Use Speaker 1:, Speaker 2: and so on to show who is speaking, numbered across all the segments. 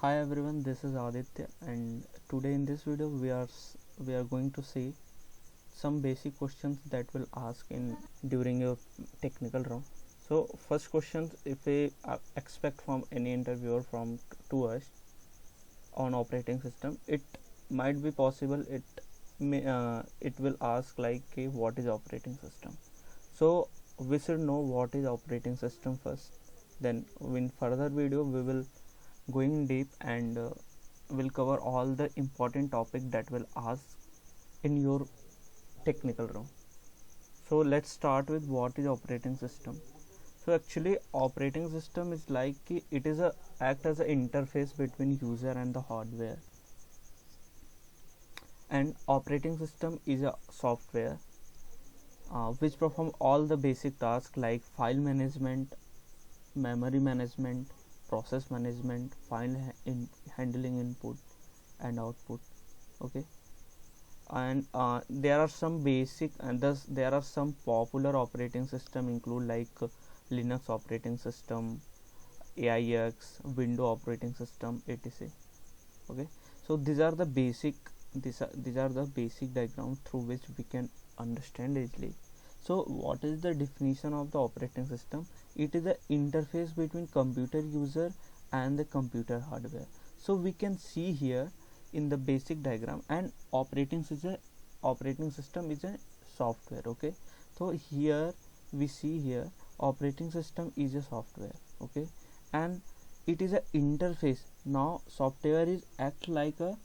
Speaker 1: Hi everyone, this is Aditya, and today in this video we are going to see some basic questions that will ask in during your technical round. So first questions, if we expect from any interviewer from to us on operating system, it might be possible it will ask like what is operating system. So we should know what is operating system first. Then in further video we will going deep and will cover all the important topic that will ask in your technical round. So let's start with what is operating system. So actually operating system is like it is a act as an interface between user and the hardware, and operating system is a software which perform all the basic tasks like file management, memory management, process management, handling input and output. Okay, and there are some basic and thus there are some popular operating system include like Linux operating system, AIX, Windows operating system, etc. Okay, so these are the basic diagram through which we can understand easily. So what is the definition of the operating system? It is the interface between computer user and the computer hardware. So we can see here in the basic diagram, and operating system is a software. Okay, so here we see here operating system is a software. Okay, and it is a interface. Now software is act like a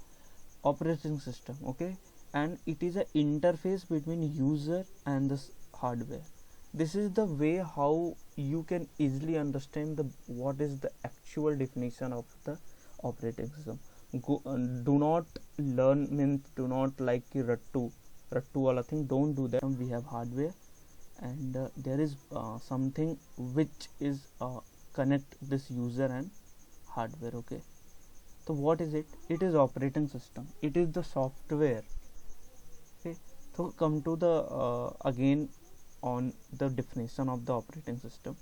Speaker 1: operating system. Okay, and it is a interface between user and the hardware. This is the way how you can easily understand the what is the actual definition of the operating system. Do not learn means do not like rattu wala thing, don't do that. We have hardware, and there is something which is connect this user and hardware. Okay, so what is it? It is operating system, it is the software. Okay, so come to the again on the definition of the operating system.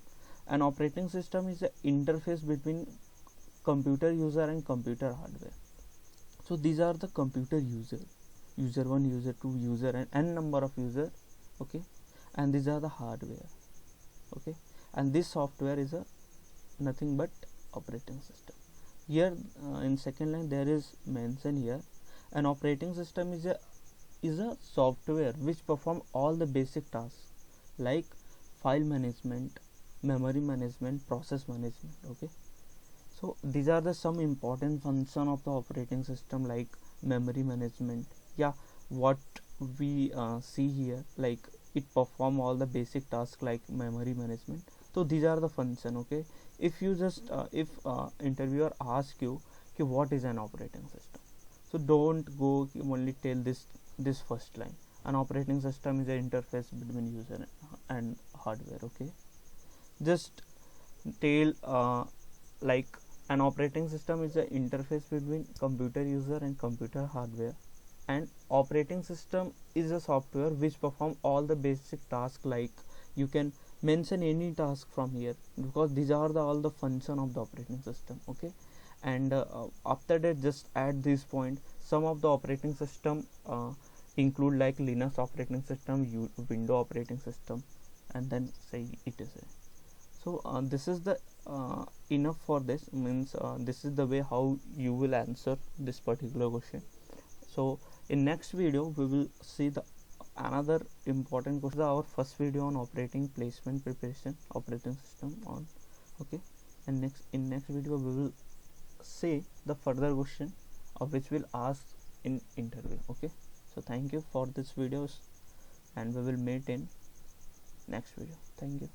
Speaker 1: An operating system is an interface between computer user and computer hardware. So these are the computer user 1, user 2, user and n number of user. Okay, and these are the hardware. Okay, and this software is a nothing but operating system. Here in second line there is mentioned here, an operating system is a software which perform all the basic tasks like file management, memory management, process management. Okay, so these are the some important function of the operating system like memory management. Yeah, what we see here, like it perform all the basic tasks like memory management. So these are the function. Okay, if you just if interviewer ask you okay, what is an operating system, so don't go only tell this first line. An operating system is an interface between user and hardware. Okay, just tell like an operating system is an interface between computer user and computer hardware, and operating system is a software which perform all the basic tasks. Like you can mention any task from here because these are all the function of the operating system. Okay, and after that just add this point. Some of the operating system include like Linux operating system, Windows operating system, and then say etc. So this is the enough for this means this is the way how you will answer this particular question. So in next video we will see the another important question. Our first video on operating placement preparation operating system on. Okay, and next video we will see the further question of which will ask in interview. Okay, so thank you for this videos, and we will meet in next video. Thank you.